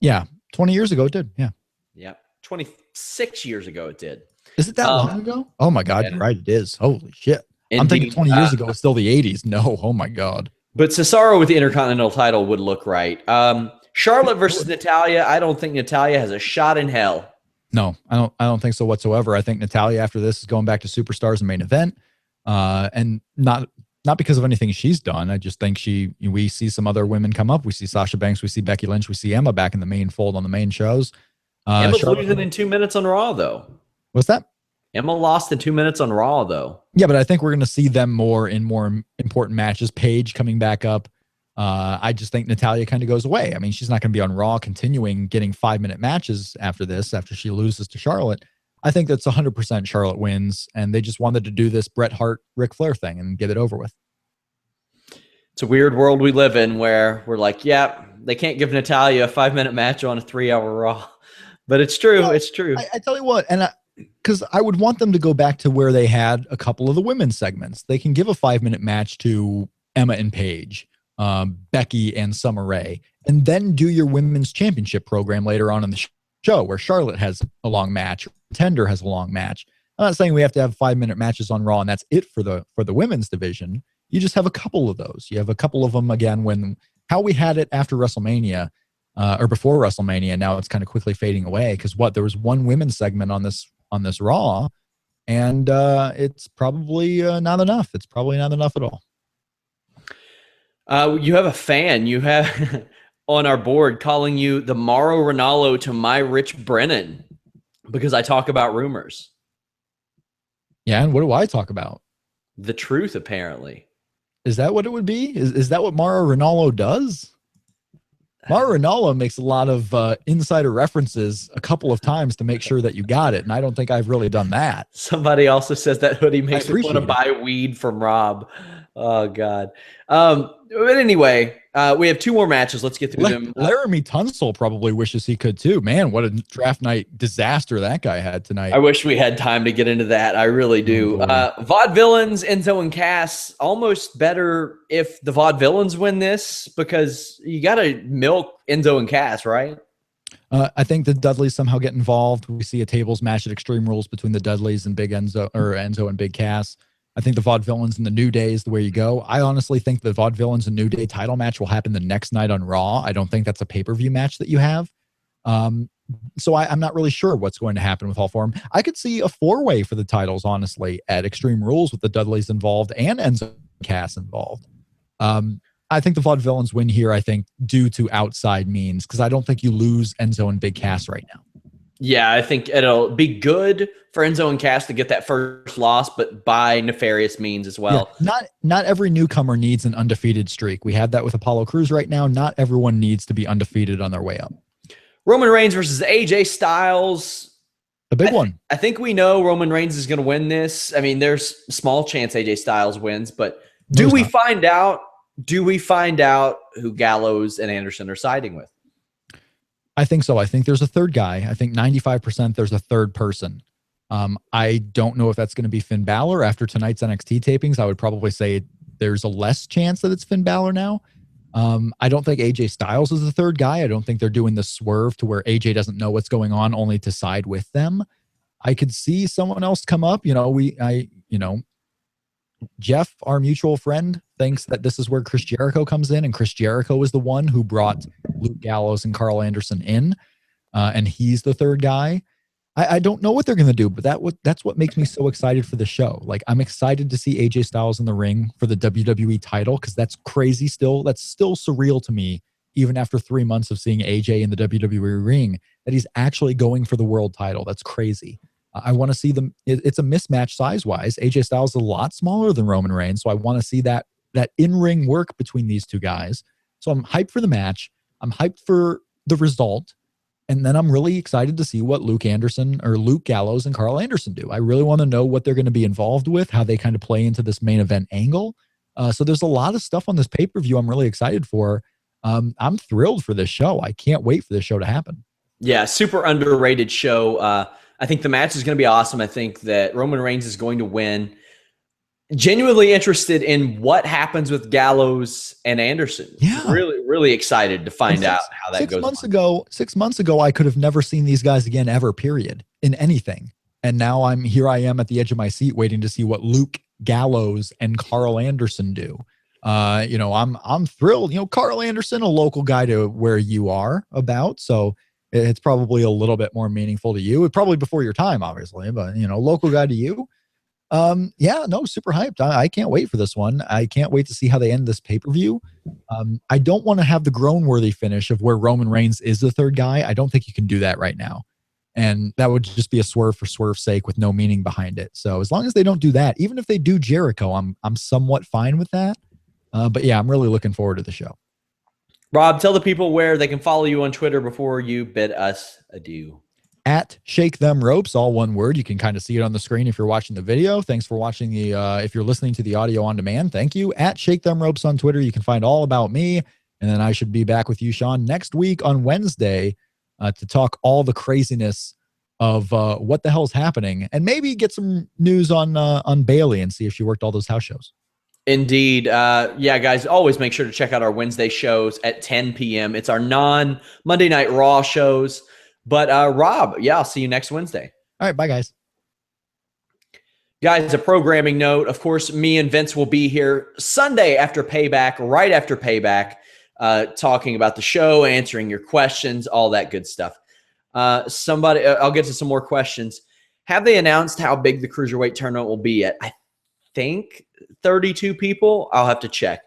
Yeah, 20 years ago it did. Yeah. Yeah, 26 years ago it did. Is it that long ago? Oh my God, you're right. It is. Holy shit. Indeed. I'm thinking 20 years ago it's still the 80s. No, oh my God. But Cesaro with the Intercontinental title would look right. Charlotte versus Natalya. I don't think Natalya has a shot in hell. No, I don't think so whatsoever. I think Natalya after this is going back to Superstars and main event. And not because of anything she's done. I just think we see some other women come up. We see Sasha Banks, we see Becky Lynch, we see Emma back in the main fold on the main shows. Emma's losing in 2 minutes on Raw, though. What's that? Emma lost in 2 minutes on Raw, though. Yeah, but I think we're going to see them more in more important matches. Paige coming back up. I just think Natalya kind of goes away. I mean, she's not going to be on Raw continuing getting 5-minute matches after this, after she loses to Charlotte. I think that's 100% Charlotte wins, and they just wanted to do this Bret Hart, Ric Flair thing and get it over with. It's a weird world we live in where we're like, yeah, they can't give Natalya a 5-minute match on a 3-hour Raw. But it's true. Well, it's true. I tell you what, and because I would want them to go back to where they had a couple of the women's segments. They can give a 5-minute match to Emma and Paige, Becky and Summer Rae, and then do your women's championship program later on in the show where Charlotte has a long match, Tender has a long match. I'm not saying we have to have 5-minute matches on Raw and that's it for the women's division. You just have a couple of those. You have a couple of them again how we had it after WrestleMania or before WrestleMania. Now it's kind of quickly fading away because there was one women's segment on this Raw, and it's probably not enough. It's probably not enough at all. You have a fan. You have on our board calling you the Mauro Ranallo to my Rich Brennan because I talk about rumors. Yeah, and what do I talk about? The truth, apparently. Is that what it would be? Is that what Mauro Ranallo does? Mauro Ranallo makes a lot of insider references a couple of times to make sure that you got it, and I don't think I've really done that. Somebody also says that hoodie makes me want to buy weed from Rob. Oh, God. But anyway, we have 2 more matches. Let's get through them. Laramie Tunsil probably wishes he could, too. Man, what a draft night disaster that guy had tonight. I wish we had time to get into that. I really do. Vaudevillains, Enzo and Cass, almost better if the Vaudevillains win this because you got to milk Enzo and Cass, right? I think the Dudleys somehow get involved. We see a tables match at Extreme Rules between the Dudleys and Big Enzo, or Enzo and Big Cass. I think the Vaudevillains and the New Day is the way you go. I honestly think the Vaudevillains and New Day title match will happen the next night on Raw. I don't think that's a pay-per-view match that you have. So I'm not really sure what's going to happen with all 4 of them. I could see a 4-way for the titles, honestly, at Extreme Rules with the Dudleys involved and Enzo and Cass involved. I think the Vaudevillains win here, I think, due to outside means, because I don't think you lose Enzo and Big Cass right now. Yeah, I think it'll be good for Enzo and Cass to get that first loss, but by nefarious means as well. Yeah, not every newcomer needs an undefeated streak. We have that with Apollo Crews right now. Not everyone needs to be undefeated on their way up. Roman Reigns versus AJ Styles. A big one. I think we know Roman Reigns is going to win this. I mean, there's a small chance AJ Styles wins, but do we find out who Gallows and Anderson are siding with? I think so. I think there's a third guy. I think 95% there's a third person. I don't know if that's going to be Finn Balor after tonight's NXT tapings. I would probably say there's a less chance that it's Finn Balor now. I don't think AJ Styles is the third guy. I don't think they're doing the swerve to where AJ doesn't know what's going on only to side with them. I could see someone else come up. Jeff, our mutual friend, thinks that this is where Chris Jericho comes in, and Chris Jericho is the one who brought Luke Gallows and Carl Anderson in, and he's the third guy. I don't know what they're going to do, but that's what makes me so excited for the show. Like, I'm excited to see AJ Styles in the ring for the WWE title because that's crazy still. That's still surreal to me, even after 3 months of seeing AJ in the WWE ring, that he's actually going for the world title. That's crazy. I want to see them. It's a mismatch size-wise. AJ Styles is a lot smaller than Roman Reigns, so I want to see that in-ring work between these two guys. So I'm hyped for the match. I'm hyped for the result. And then I'm really excited to see what Luke Gallows and Carl Anderson do. I really want to know what they're going to be involved with, how they kind of play into this main event angle. So there's a lot of stuff on this pay-per-view I'm really excited for. I'm thrilled for this show. I can't wait for this show to happen. Yeah, super underrated show. I think the match is going to be awesome. I think that Roman Reigns is going to win. Genuinely interested in what happens with Gallows and Anderson. Yeah. Really, really excited to find out how that goes. 6 months ago, I could have never seen these guys again ever, period, in anything. And now I am at the edge of my seat waiting to see what Luke Gallows and Carl Anderson do. I'm thrilled. Carl Anderson, a local guy to where you are about, so it's probably a little bit more meaningful to you. Probably before your time, obviously, but local guy to you. Yeah, no, super hyped. I can't wait for this one. I can't wait to see how they end this pay-per-view. I don't want to have the groan-worthy finish of where Roman Reigns is the third guy. I don't think you can do that right now. And that would just be a swerve for swerve's sake with no meaning behind it. So as long as they don't do that, even if they do Jericho, I'm somewhat fine with that. But yeah, I'm really looking forward to the show. Rob, tell the people where they can follow you on Twitter before you bid us adieu. At Shake Them Ropes, all one word. You can kind of see it on the screen if you're watching the video. Thanks for watching if you're listening to the audio on demand, thank you. At Shake Them Ropes on Twitter, you can find all about me. And then I should be back with you, Sean, next week on Wednesday to talk all the craziness of what the hell's happening and maybe get some news on Bayley and see if she worked all those house shows. Indeed. Yeah, guys, always make sure to check out our Wednesday shows at 10 p.m. It's our non-Monday Night Raw shows. But Rob, yeah, I'll see you next Wednesday. All right, bye, guys. Guys, a programming note. Of course, me and Vince will be here Sunday after Payback, right after Payback, talking about the show, answering your questions, all that good stuff. I'll get to some more questions. Have they announced how big the Cruiserweight tournament will be yet? I think 32 people. I'll have to check.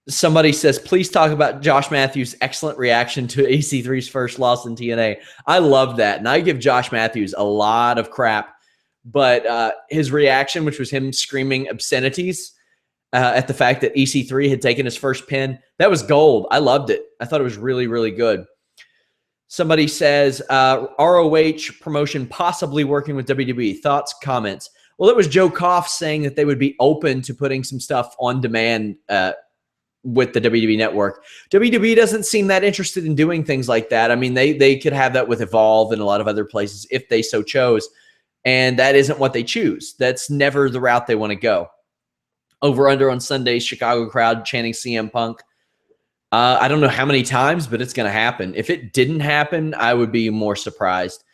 Somebody says, please talk about Josh Matthews' excellent reaction to EC3's first loss in TNA. I love that. And I give Josh Matthews a lot of crap. But his reaction, which was him screaming obscenities at the fact that EC3 had taken his first pin, that was gold. I loved it. I thought it was really, really good. Somebody says, ROH promotion possibly working with WWE. Thoughts, comments? Well, it was Joe Koff saying that they would be open to putting some stuff on demand with the WWE network. WWE doesn't seem that interested in doing things like that. I mean, they could have that with Evolve and a lot of other places if they so chose. And that isn't what they choose. That's never the route they want to go. Over under on Sunday, Chicago crowd chanting CM Punk. I don't know how many times, but it's going to happen. If it didn't happen, I would be more surprised.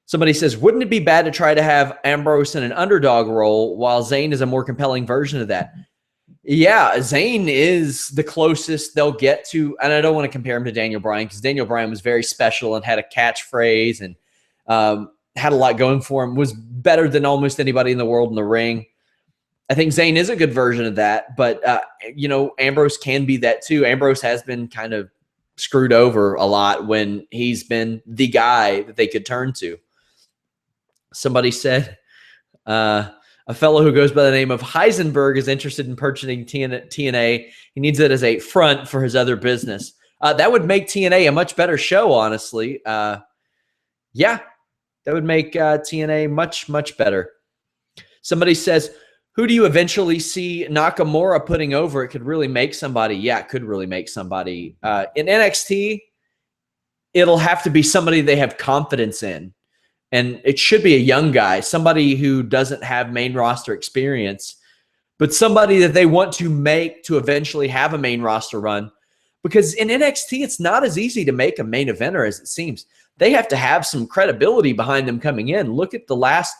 Somebody says, wouldn't it be bad to try to have Ambrose in an underdog role while Zayn is a more compelling version of that? Yeah, Zayn is the closest they'll get to, and I don't want to compare him to Daniel Bryan because Daniel Bryan was very special and had a catchphrase and had a lot going for him, was better than almost anybody in the world in the ring. I think Zayn is a good version of that, but, Ambrose can be that too. Ambrose has been kind of screwed over a lot when he's been the guy that they could turn to. Somebody said, a fellow who goes by the name of Heisenberg is interested in purchasing TNA. He needs it as a front for his other business. That would make TNA a much better show, honestly. Yeah, that would make TNA much, much better. Somebody says, who do you eventually see Nakamura putting over? It could really make somebody. Yeah, it could really make somebody. In NXT, it'll have to be somebody they have confidence in. And it should be a young guy, somebody who doesn't have main roster experience, but somebody that they want to make to eventually have a main roster run. Because in NXT, it's not as easy to make a main eventer as it seems. They have to have some credibility behind them coming in. Look at the last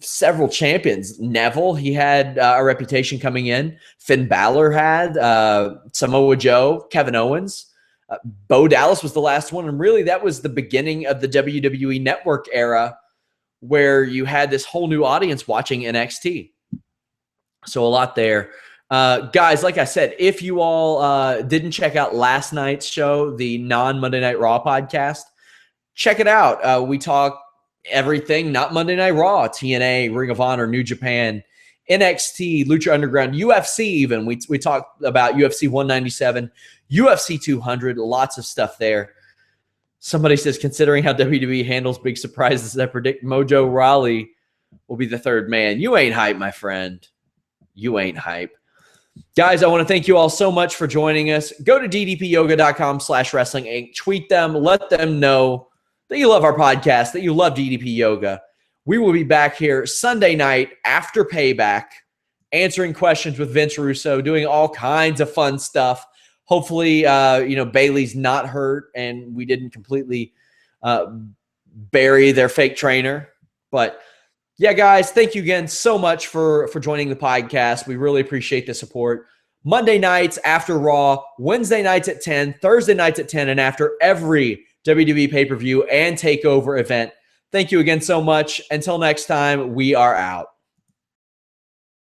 several champions. Neville, he had a reputation coming in. Finn Balor had, Samoa Joe, Kevin Owens. Bo Dallas was the last one, and really that was the beginning of the WWE Network era where you had this whole new audience watching NXT. So a lot there. Guys, like I said, if you all didn't check out last night's show, the non-Monday Night Raw podcast, check it out. We talk everything, not Monday Night Raw, TNA, Ring of Honor, New Japan, NXT, Lucha Underground, UFC even. We talked about UFC 197, UFC 200, lots of stuff there. Somebody says, considering how WWE handles big surprises, I predict Mojo Rawley will be the third man. You ain't hype, my friend. You ain't hype. Guys, I want to thank you all so much for joining us. Go to ddpyoga.com/wrestling inc. Tweet them. Let them know that you love our podcast, that you love DDP Yoga. We will be back here Sunday night after Payback, answering questions with Vince Russo, doing all kinds of fun stuff. Hopefully, Bayley's not hurt and we didn't completely bury their fake trainer. But Yeah, guys, thank you again so much for joining the podcast. We really appreciate the support. Monday nights after Raw, Wednesday nights at 10, Thursday nights at 10, and after every WWE pay-per-view and takeover event. Thank you again so much. Until next time, we are out.